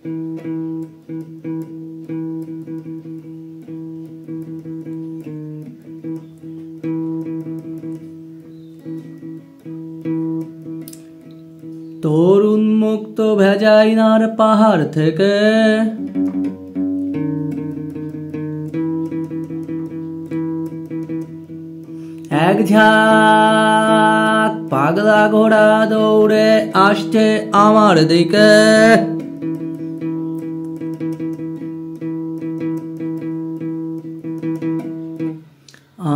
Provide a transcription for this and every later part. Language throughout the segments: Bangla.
তোর উন্মুক্ত ভেজাইনার পাহাড় থেকে এক ঝাঁক পাগলা ঘোড়া দৌড়ে আসছে আমার দিকে।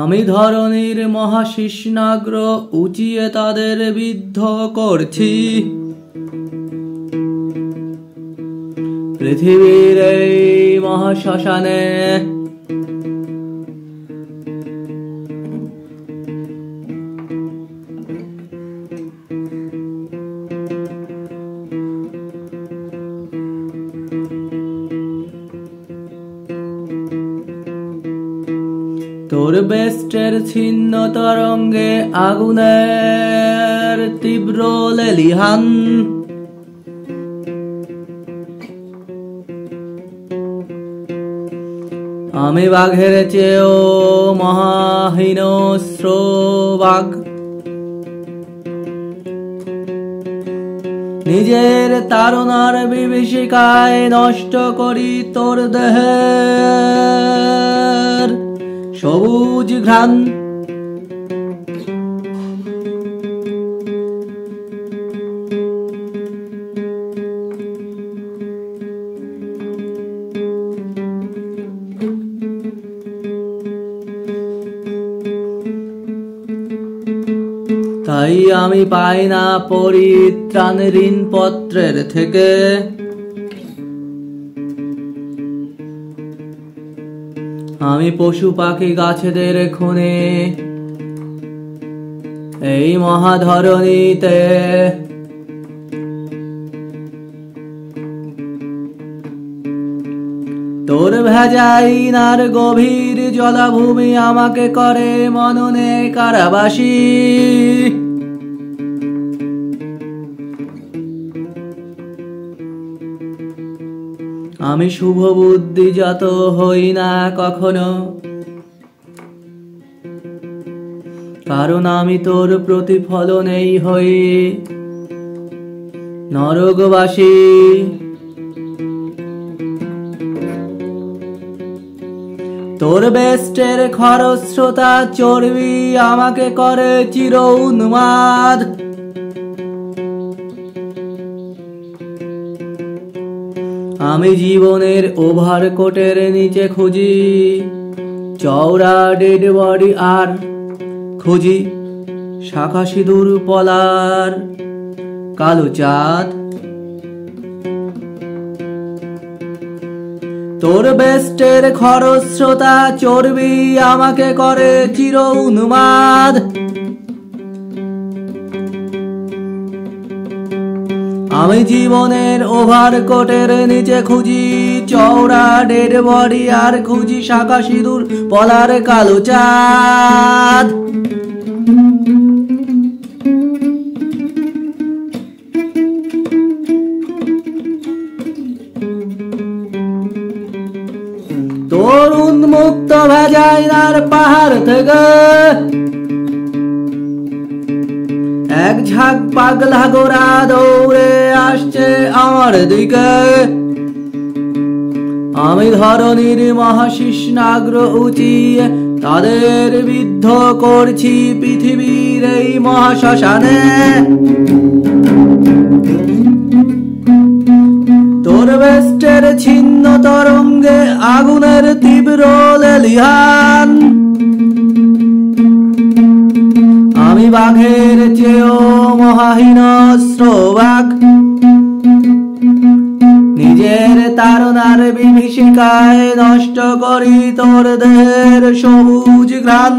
আমি ধরণীর মহাশিষ্ণাগ্র উঁচিয়ে তাদের বিদ্ধ করছি। পৃথিবীর এই মহাশ্মশানে তোর বেস্টের ছিন্ন তরঙ্গে আগুনের তীব্র লেলিহান। আমি বাঘের চেয়েও মহাহিংস্র বাঘ। নিজের তাড়নার বিভীষিকায় নষ্ট করি তোর দেহের সবুজ ঘ্রাণ। তাই আমি পাই না পরিত্রাণ ঋণপত্রের থেকে। আমি পশু পাখি গাছেদের খুনে এই মহাধরণীতে তোর ভেজাইনার গভীর জলাভূমি আমাকে করে মননে কারাবাসী। আমি শুভ বুদ্ধি যত হই না কখনো, কারণ আমি তোর প্রতিফলনেই হই নরকবাসী। তোর বেস্টের খরস্রোতা চর্বি আমাকে করে চির উন্মাদ। আমি জীবনের ওভারকোটের নিচে খুঁজি চওড়া ডেড বডি, আর খুঁজি শাখা সিঁদুর পলার কালো চাঁদ। তোর বেস্টের খরস্রোতা চর্বি আমাকে করে চির উন্মাদ। আমি জীবনের ওভারকোটের নিচে খুঁজি চওড়া ডেড বডি, আর খুঁজি শাখা সিঁদুর পলার কালো চাঁদ। তোর উন্মুক্ত ভেজাইনার পাহাড় থেকে এক ঝাঁক পাগলা ঘোড়া দৌড়ে আসছে আমার দিকে। আমি ধরণীর মহাশিষ্ণাগ্র উঁচিয়ে তাদের বিদ্ধ করছি পৃথিবীর এই মহাশ্মশানে। তোর বেস্টের ছিন্ন তরঙ্গে আগুনের তীব্র লেলিহান। আমি বাঘের চেয়েও মহাহিংস্র বাঘ। নিজের তাড়নার বিভীষিকায় নষ্ট করি তোর দেহের সবুজ ঘ্রাণ।